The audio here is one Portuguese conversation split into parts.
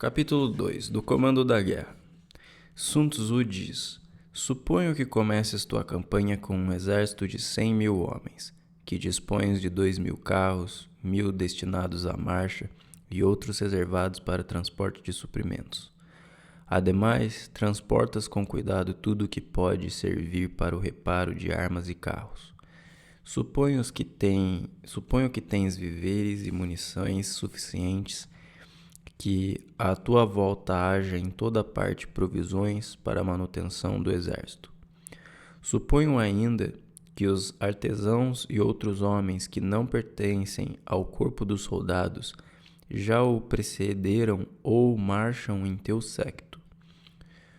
Capítulo 2 do Comando da Guerra. Sun Tzu diz: Suponho que comeces tua campanha com um exército de 100.000 homens, que dispões de 2.000 carros, 1.000 destinados à marcha e outros reservados para transporte de suprimentos. Ademais, transportas com cuidado tudo o que pode servir para o reparo de armas e carros. Suponho que tens víveres e munições suficientes, que à tua volta haja em toda parte provisões para a manutenção do exército. Suponho ainda que os artesãos e outros homens que não pertencem ao corpo dos soldados já o precederam ou marcham em teu séquito.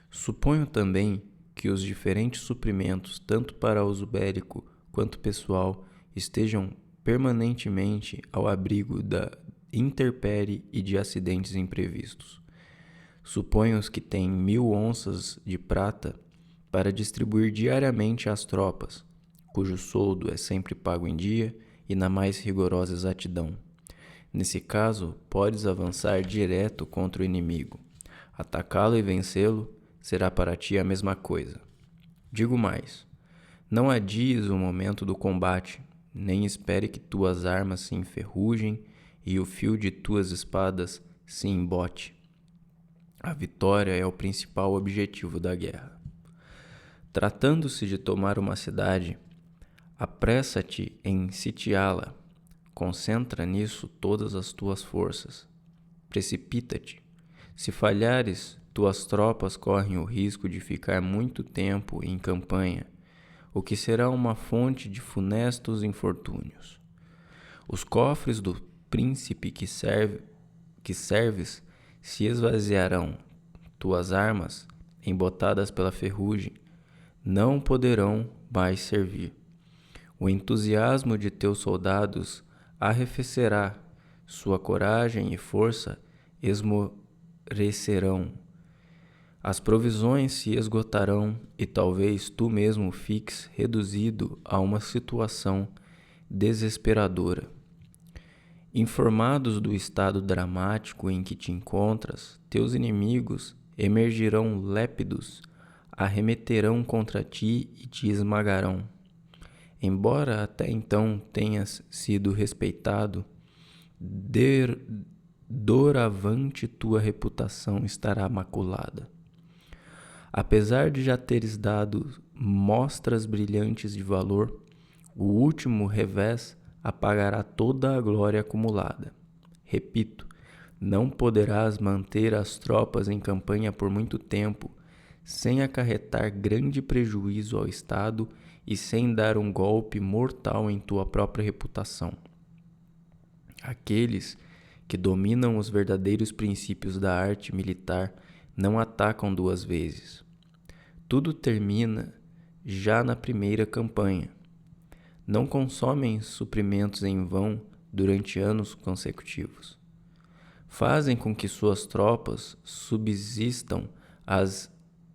Suponho também que os diferentes suprimentos, tanto para uso bélico quanto pessoal, estejam permanentemente ao abrigo da intempérie e de acidentes imprevistos. Suponho que tem 1.000 onças de prata para distribuir diariamente às tropas, cujo soldo é sempre pago em dia e na mais rigorosa exatidão. Nesse caso, podes avançar direto contra o inimigo. Atacá-lo e vencê-lo será para ti a mesma coisa. Digo mais: não adies o momento do combate, nem espere que tuas armas se enferrujem e o fio de tuas espadas se embote. A vitória é o principal objetivo da guerra. Tratando-se de tomar uma cidade, apressa-te em sitiá-la. Concentra nisso todas as tuas forças. Precipita-te. Se falhares, tuas tropas correm o risco de ficar muito tempo em campanha, o que será uma fonte de funestos infortúnios. Os cofres do príncipe que serves se esvaziarão. Tuas armas, embotadas pela ferrugem, não poderão mais servir. O entusiasmo de teus soldados arrefecerá, sua coragem e força esmorecerão. As provisões se esgotarão e talvez tu mesmo fiques reduzido a uma situação desesperadora. Informados do estado dramático em que te encontras, teus inimigos emergirão lépidos, arremeterão contra ti e te esmagarão. Embora até então tenhas sido respeitado, doravante tua reputação estará maculada. Apesar de já teres dado mostras brilhantes de valor, o último revés apagará toda a glória acumulada. Repito, não poderás manter as tropas em campanha por muito tempo, sem acarretar grande prejuízo ao Estado e sem dar um golpe mortal em tua própria reputação. Aqueles que dominam os verdadeiros princípios da arte militar não atacam duas vezes. Tudo termina já na primeira campanha. Não consomem suprimentos em vão durante anos consecutivos. Fazem com que suas tropas subsistam às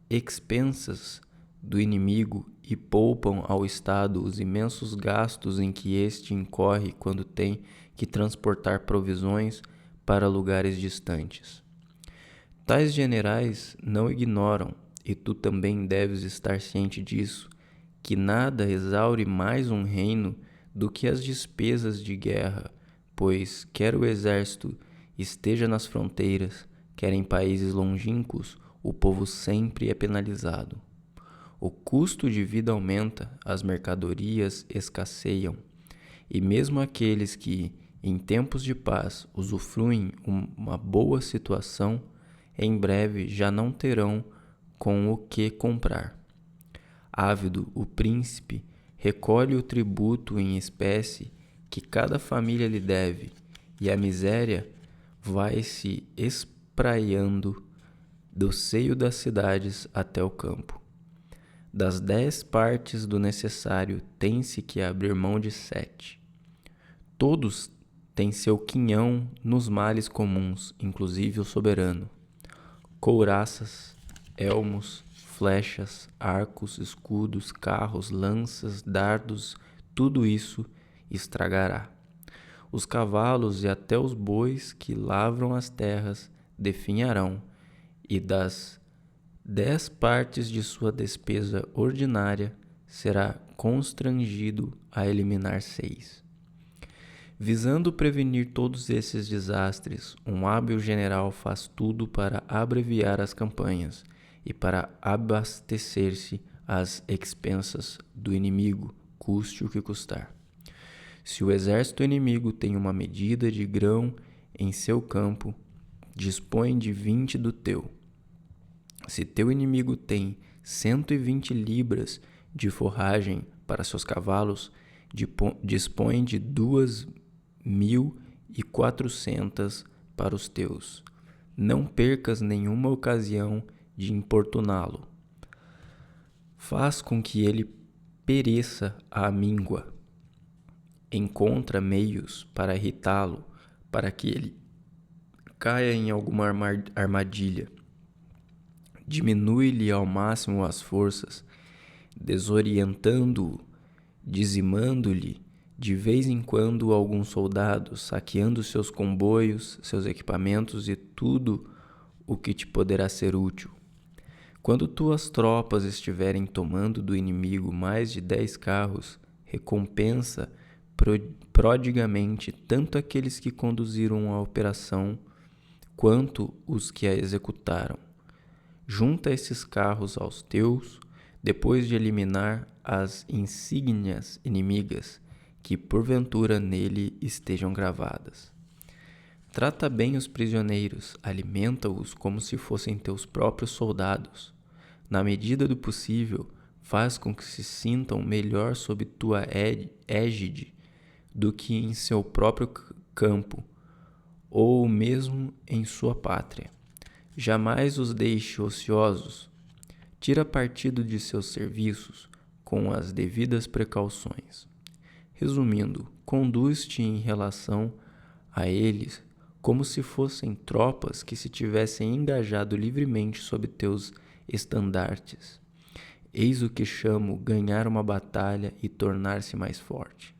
expensas do inimigo e poupam ao Estado os imensos gastos em que este incorre quando tem que transportar provisões para lugares distantes. Tais generais não ignoram, e tu também deves estar ciente disso, que nada exaure mais um reino do que as despesas de guerra, pois quer o exército esteja nas fronteiras, quer em países longínquos, o povo sempre é penalizado. O custo de vida aumenta, as mercadorias escasseiam, e mesmo aqueles que, em tempos de paz, usufruem uma boa situação, em breve já não terão com o que comprar. Ávido, o príncipe recolhe o tributo em espécie que cada família lhe deve, e a miséria vai se espraiando do seio das cidades até o campo. Das 10 partes do necessário tem-se que abrir mão de 7. Todos têm seu quinhão nos males comuns, inclusive o soberano. Couraças, elmos, flechas, arcos, escudos, carros, lanças, dardos, tudo isso estragará. Os cavalos e até os bois que lavram as terras definharão, e das 10 partes de sua despesa ordinária será constrangido a eliminar 6. Visando prevenir todos esses desastres, um hábil general faz tudo para abreviar as campanhas e para abastecer-se às expensas do inimigo, custe o que custar. Se o exército inimigo tem uma medida de grão em seu campo, dispõe de 20 do teu. Se teu inimigo tem 120 libras de forragem para seus cavalos, dispõe de 2.400 para os teus. Não percas nenhuma ocasião de importuná-lo. Faz com que ele pereça à míngua. Encontra meios para irritá-lo, para que ele caia em alguma armadilha. Diminui-lhe ao máximo as forças, desorientando-o, dizimando-lhe de vez em quando alguns soldados, saqueando seus comboios, seus equipamentos e tudo o que te poderá ser útil. Quando tuas tropas estiverem tomando do inimigo mais de 10 carros, recompensa prodigamente tanto aqueles que conduziram a operação quanto os que a executaram. Junta esses carros aos teus, depois de eliminar as insígnias inimigas que porventura nele estejam gravadas. Trata bem os prisioneiros, alimenta-os como se fossem teus próprios soldados. Na medida do possível, faz com que se sintam melhor sob tua égide do que em seu próprio campo, ou mesmo em sua pátria. Jamais os deixe ociosos. Tira partido de seus serviços com as devidas precauções. Resumindo, conduz-te em relação a eles como se fossem tropas que se tivessem engajado livremente sob teus estandartes. Eis o que chamo ganhar uma batalha e tornar-se mais forte.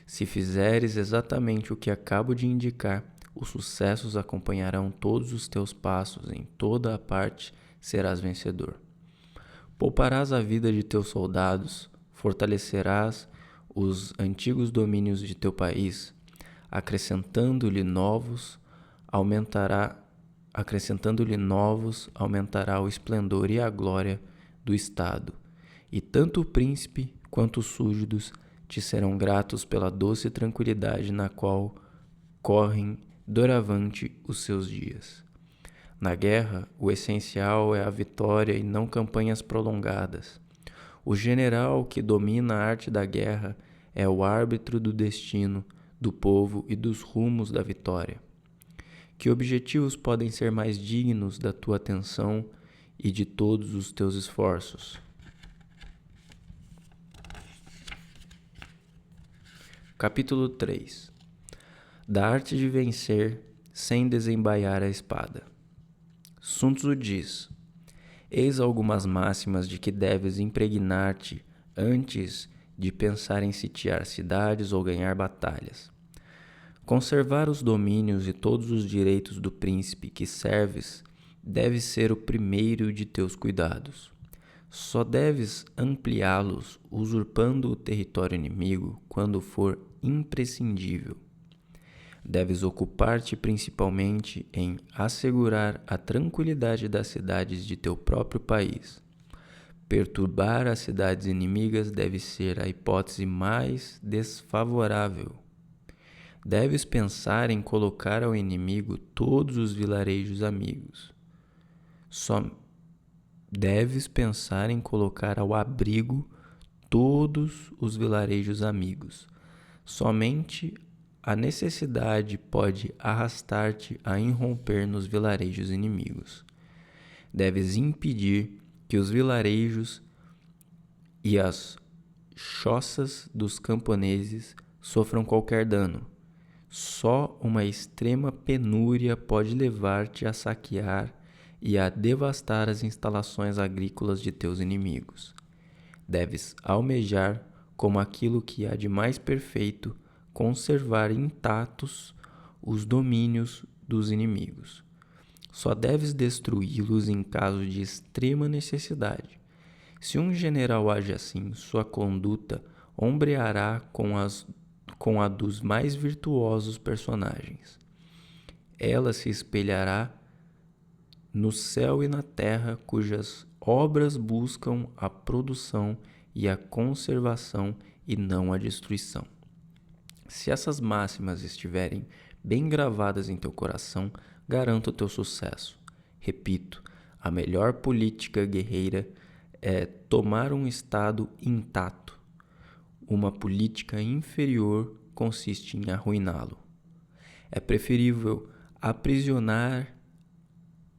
Se fizeres exatamente o que acabo de indicar, os sucessos acompanharão todos os teus passos, em toda a parte serás vencedor. Pouparás a vida de teus soldados, fortalecerás os antigos domínios de teu país, acrescentando-lhe novos, aumentará o esplendor e a glória do Estado, e tanto o príncipe quanto os súditos te serão gratos pela doce tranquilidade na qual correm doravante os seus dias. Na guerra, o essencial é a vitória e não campanhas prolongadas. O general que domina a arte da guerra é o árbitro do destino do povo e dos rumos da vitória. Que objetivos podem ser mais dignos da tua atenção e de todos os teus esforços? Capítulo 3. Da arte de vencer sem desembaiar a espada. Sun Tzu diz: eis algumas máximas de que deves impregnar-te antes de pensar em sitiar cidades ou ganhar batalhas. Conservar os domínios e todos os direitos do príncipe que serves deve ser o primeiro de teus cuidados. Só deves ampliá-los usurpando o território inimigo quando for imprescindível. Deves ocupar-te principalmente em assegurar a tranquilidade das cidades de teu próprio país. Perturbar as cidades inimigas deve ser a hipótese mais desfavorável. Deves pensar em colocar ao inimigo todos os vilarejos amigos. Deves pensar em colocar ao abrigo todos os vilarejos amigos. Somente a necessidade pode arrastar-te a irromper nos vilarejos inimigos. Deves impedir que os vilarejos e as choças dos camponeses sofram qualquer dano. Só uma extrema penúria pode levar-te a saquear e a devastar as instalações agrícolas de teus inimigos. Deves almejar, como aquilo que há de mais perfeito, conservar intactos os domínios dos inimigos. Só deves destruí-los em caso de extrema necessidade. Se um general age assim, sua conduta ombreará com a dos mais virtuosos personagens. Ela se espelhará no céu e na terra, cujas obras buscam a produção e a conservação e não a destruição. Se essas máximas estiverem bem gravadas em teu coração, garanto o teu sucesso. Repito, a melhor política guerreira é tomar um estado intacto. Uma política inferior consiste em arruiná-lo. É preferível aprisionar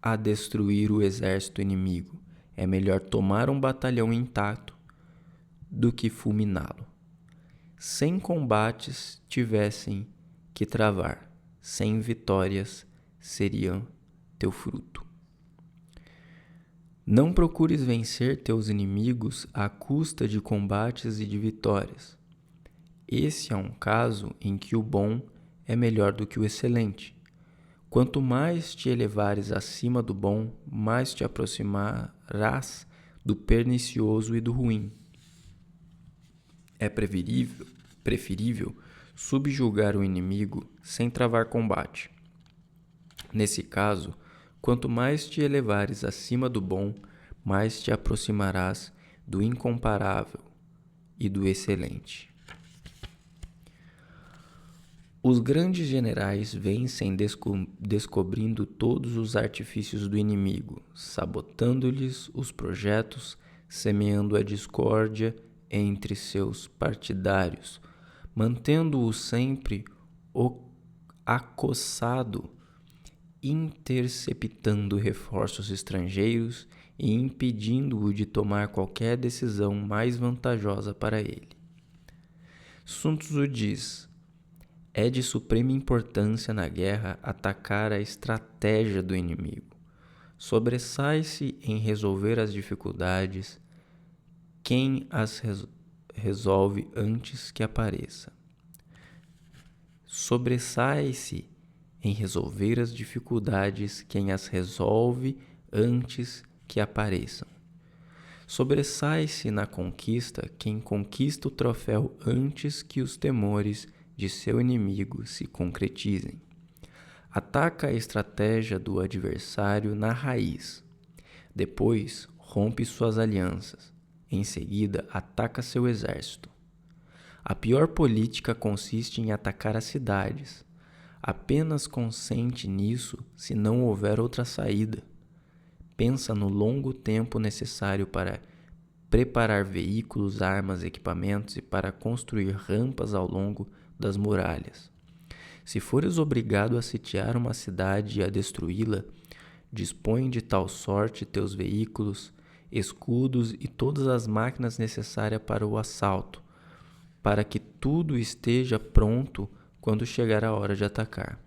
a destruir o exército inimigo. É melhor tomar um batalhão intacto do que fulminá-lo. 100 combates tivessem que travar, 100 vitórias seriam teu fruto. Não procures vencer teus inimigos à custa de combates e de vitórias. Esse é um caso em que o bom é melhor do que o excelente. Quanto mais te elevares acima do bom, mais te aproximarás do pernicioso e do ruim. É preferível subjugar o inimigo sem travar combate. Nesse caso, quanto mais te elevares acima do bom, mais te aproximarás do incomparável e do excelente. Os grandes generais vencem descobrindo todos os artifícios do inimigo, sabotando-lhes os projetos, semeando a discórdia entre seus partidários, mantendo-o sempre acossado, interceptando reforços estrangeiros e impedindo-o de tomar qualquer decisão mais vantajosa para ele. Sun Tzu diz: é de suprema importância na guerra atacar a estratégia do inimigo. Sobressai-se em resolver as dificuldades quem as resolve antes que apareça. Sobressai-se em resolver as dificuldades quem as resolve antes que apareçam. Sobressai-se na conquista quem conquista o troféu antes que os temores de seu inimigo se concretizem. Ataca a estratégia do adversário na raiz. Depois, rompe suas alianças. Em seguida, ataca seu exército. A pior política consiste em atacar as cidades. Apenas consente nisso se não houver outra saída. Pensa no longo tempo necessário para preparar veículos, armas, equipamentos e para construir rampas ao longo das muralhas. Se fores obrigado a sitiar uma cidade e a destruí-la, dispõe de tal sorte teus veículos, escudos e todas as máquinas necessárias para o assalto, para que tudo esteja pronto quando chegar a hora de atacar.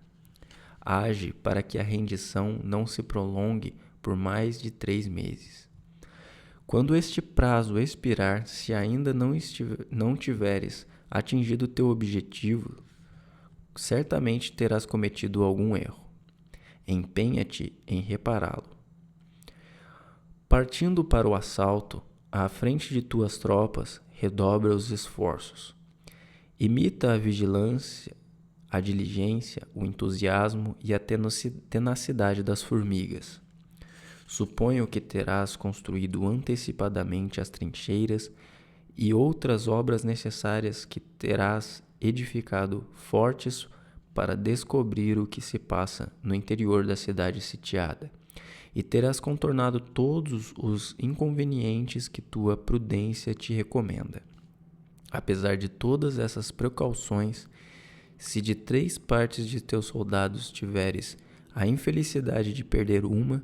Age para que a rendição não se prolongue por mais de 3 meses. Quando este prazo expirar, se ainda não tiveres atingido teu objetivo, certamente terás cometido algum erro. Empenha-te em repará-lo. Partindo para o assalto, à frente de tuas tropas, redobra os esforços. Imita a vigilância, a diligência, o entusiasmo e a tenacidade das formigas. Suponho que terás construído antecipadamente as trincheiras e outras obras necessárias, que terás edificado fortes para descobrir o que se passa no interior da cidade sitiada, e terás contornado todos os inconvenientes que tua prudência te recomenda. Apesar de todas essas precauções, se de 3 partes de teus soldados tiveres a infelicidade de perder uma,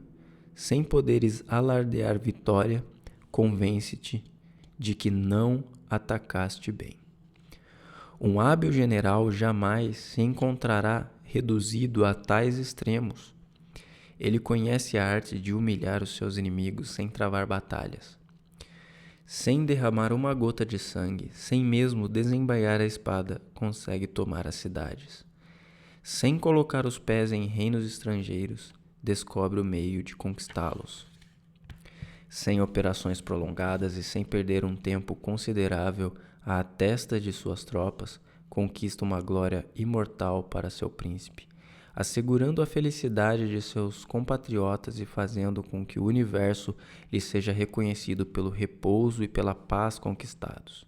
sem poderes alardear vitória, convence-te de que não atacaste bem. Um hábil general jamais se encontrará reduzido a tais extremos. Ele conhece a arte de humilhar os seus inimigos sem travar batalhas. Sem derramar uma gota de sangue, sem mesmo desembainhar a espada, consegue tomar as cidades. Sem colocar os pés em reinos estrangeiros, descobre o meio de conquistá-los. Sem operações prolongadas e sem perder um tempo considerável à testa de suas tropas, conquista uma glória imortal para seu príncipe, assegurando a felicidade de seus compatriotas e fazendo com que o universo lhe seja reconhecido pelo repouso e pela paz conquistados.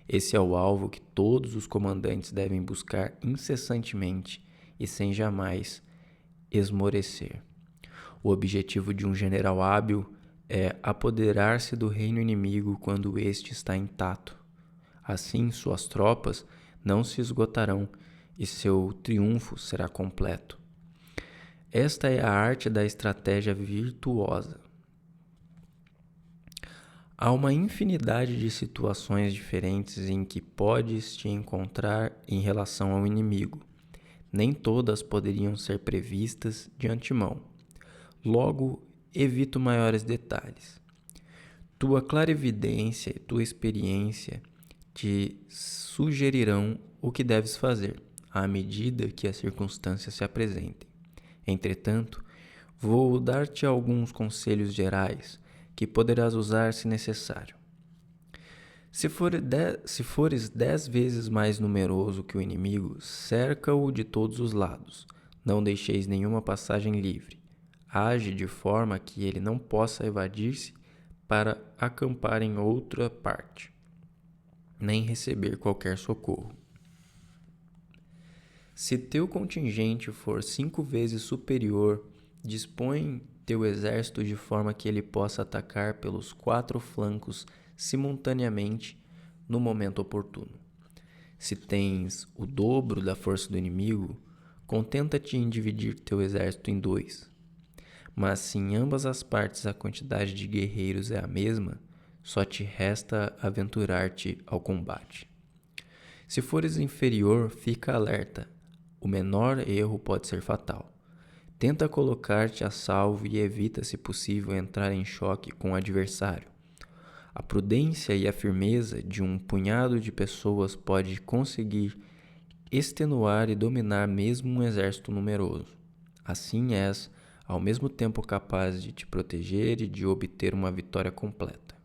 Esse é o alvo que todos os comandantes devem buscar incessantemente e sem jamais esmorecer. O objetivo de um general hábil é apoderar-se do reino inimigo quando este está intacto. Assim, suas tropas não se esgotarão e seu triunfo será completo. Esta é a arte da estratégia virtuosa. Há uma infinidade de situações diferentes em que podes te encontrar em relação ao inimigo. Nem todas poderiam ser previstas de antemão. Logo, evito maiores detalhes. Tua clarividência e tua experiência te sugerirão o que deves fazer, à medida que as circunstâncias se apresentem. Entretanto, vou dar-te alguns conselhos gerais que poderás usar se necessário. Se fores 10 vezes mais numeroso que o inimigo, cerca-o de todos os lados. Não deixeis nenhuma passagem livre. Age de forma que ele não possa evadir-se para acampar em outra parte, nem receber qualquer socorro. Se teu contingente for 5 vezes superior, dispõe teu exército de forma que ele possa atacar pelos 4 flancos simultaneamente no momento oportuno. Se tens o dobro da força do inimigo, contenta-te em dividir teu exército em 2. Mas se em ambas as partes a quantidade de guerreiros é a mesma, só te resta aventurar-te ao combate. Se fores inferior, fica alerta. O menor erro pode ser fatal. Tenta colocar-te a salvo e evita, se possível, entrar em choque com o adversário. A prudência e a firmeza de um punhado de pessoas pode conseguir extenuar e dominar mesmo um exército numeroso. Assim és, ao mesmo tempo, capaz de te proteger e de obter uma vitória completa.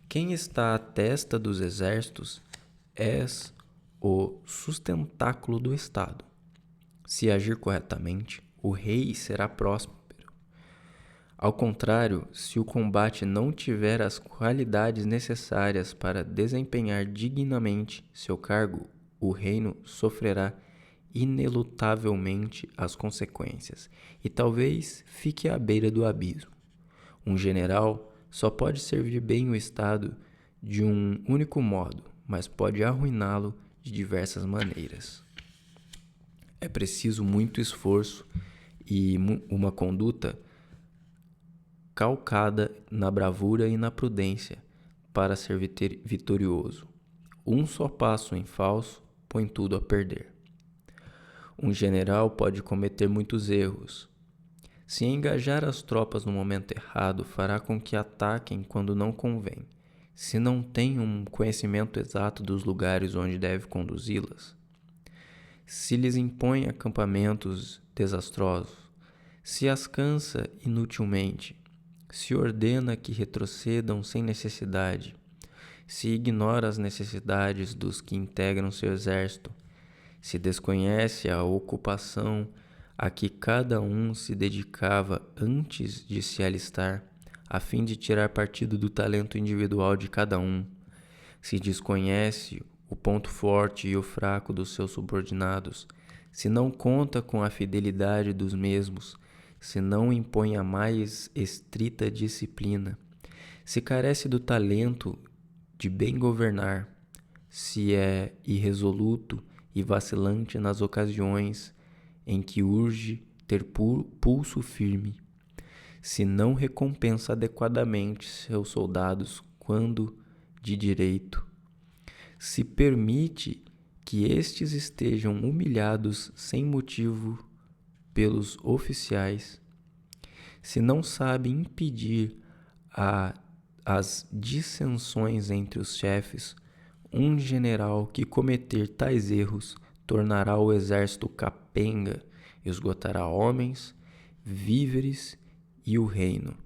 Quem está à testa dos exércitos és o sustentáculo do Estado. Se agir corretamente, o rei será próspero. Ao contrário, se o combate não tiver as qualidades necessárias para desempenhar dignamente seu cargo, o reino sofrerá inelutavelmente as consequências e talvez fique à beira do abismo. Um general só pode servir bem o Estado de um único modo, mas pode arruiná-lo de diversas maneiras. É preciso muito esforço e uma conduta calcada na bravura e na prudência para ser vitorioso. Um só passo em falso põe tudo a perder. Um general pode cometer muitos erros. Se engajar as tropas no momento errado, fará com que ataquem quando não convém. Se não tem um conhecimento exato dos lugares onde deve conduzi-las, se lhes impõe acampamentos desastrosos, se as cansa inutilmente, se ordena que retrocedam sem necessidade, se ignora as necessidades dos que integram seu exército, se desconhece a ocupação a que cada um se dedicava antes de se alistar, a fim de tirar partido do talento individual de cada um, se desconhece o ponto forte e o fraco dos seus subordinados, se não conta com a fidelidade dos mesmos, se não impõe a mais estrita disciplina, se carece do talento de bem governar, se é irresoluto e vacilante nas ocasiões em que urge ter pulso firme, se não recompensa adequadamente seus soldados quando de direito, se permite que estes estejam humilhados sem motivo pelos oficiais, se não sabe impedir as dissensões entre os chefes, um general que cometer tais erros tornará o exército capenga, esgotará homens, víveres e o reino,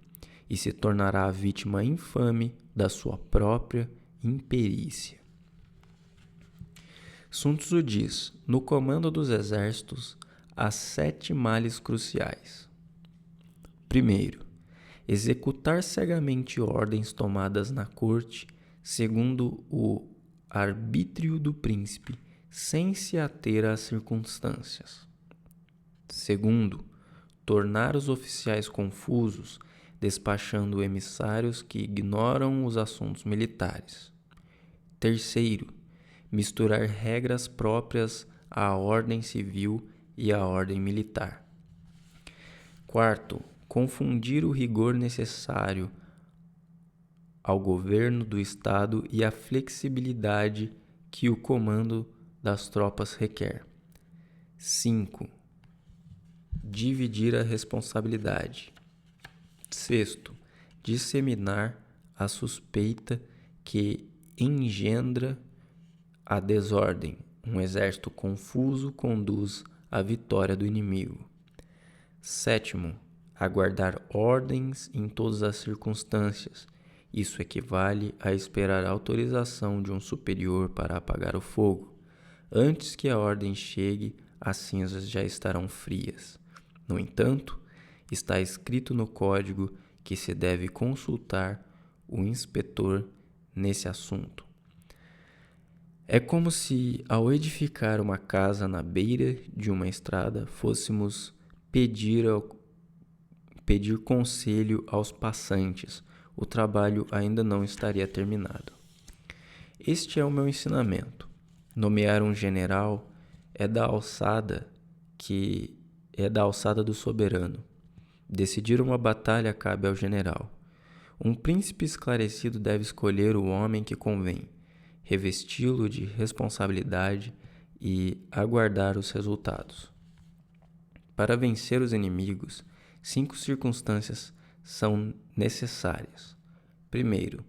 e se tornará a vítima infame da sua própria imperícia. Sun Tzu diz: no comando dos exércitos há 7 males cruciais. Primeiro, executar cegamente ordens tomadas na corte segundo o arbítrio do príncipe, sem se ater às circunstâncias. Segundo, tornar os oficiais confusos, despachando emissários que ignoram os assuntos militares. Terceiro, misturar regras próprias à ordem civil e à ordem militar. Quarto, confundir o rigor necessário ao governo do Estado e a flexibilidade que o comando das tropas requer. 5. Dividir a responsabilidade. Sexto, disseminar a suspeita que engendra a desordem. Um exército confuso conduz à vitória do inimigo. Sétimo, aguardar ordens em todas as circunstâncias. Isso equivale a esperar a autorização de um superior para apagar o fogo. Antes que a ordem chegue, as cinzas já estarão frias. No entanto, está escrito no código que se deve consultar o inspetor nesse assunto. É como se, ao edificar uma casa na beira de uma estrada, fôssemos pedir conselho aos passantes. O trabalho ainda não estaria terminado. Este é o meu ensinamento. Nomear um general é da alçada do soberano. Decidir uma batalha cabe ao general. Um príncipe esclarecido deve escolher o homem que convém, revesti-lo de responsabilidade e aguardar os resultados. Para vencer os inimigos, 5 circunstâncias são necessárias. Primeiro,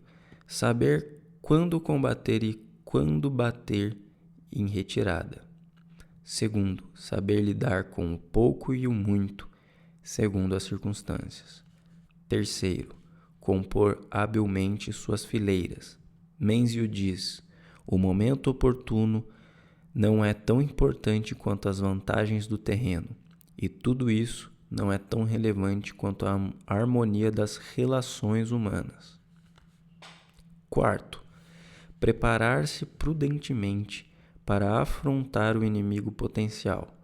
saber quando combater e quando bater em retirada. Segundo, saber lidar com o pouco e o muito, segundo as circunstâncias. Terceiro, compor habilmente suas fileiras. Menzies diz: o momento oportuno não é tão importante quanto as vantagens do terreno, e tudo isso não é tão relevante quanto a harmonia das relações humanas. Quarto, preparar-se prudentemente para afrontar o inimigo potencial.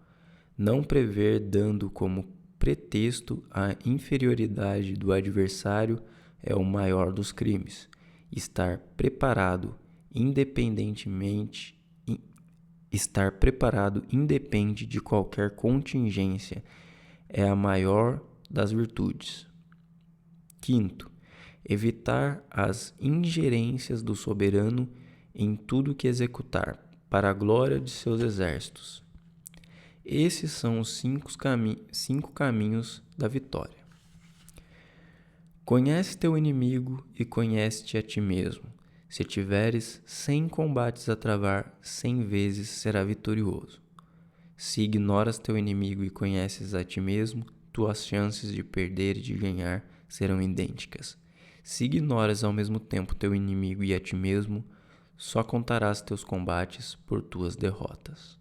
Não prever dando como pretexto a inferioridade do adversário é o maior dos crimes. Estar preparado independe de qualquer contingência. É a maior das virtudes. Quinto, evitar as ingerências do soberano em tudo que executar, para a glória de seus exércitos. Esses são os 5 caminhos da vitória. Conhece teu inimigo e conhece-te a ti mesmo. Se tiveres 100 combates a travar, 100 vezes será vitorioso. Se ignoras teu inimigo e conheces a ti mesmo, tuas chances de perder e de ganhar serão idênticas. Se ignoras ao mesmo tempo teu inimigo e a ti mesmo, só contarás teus combates por tuas derrotas.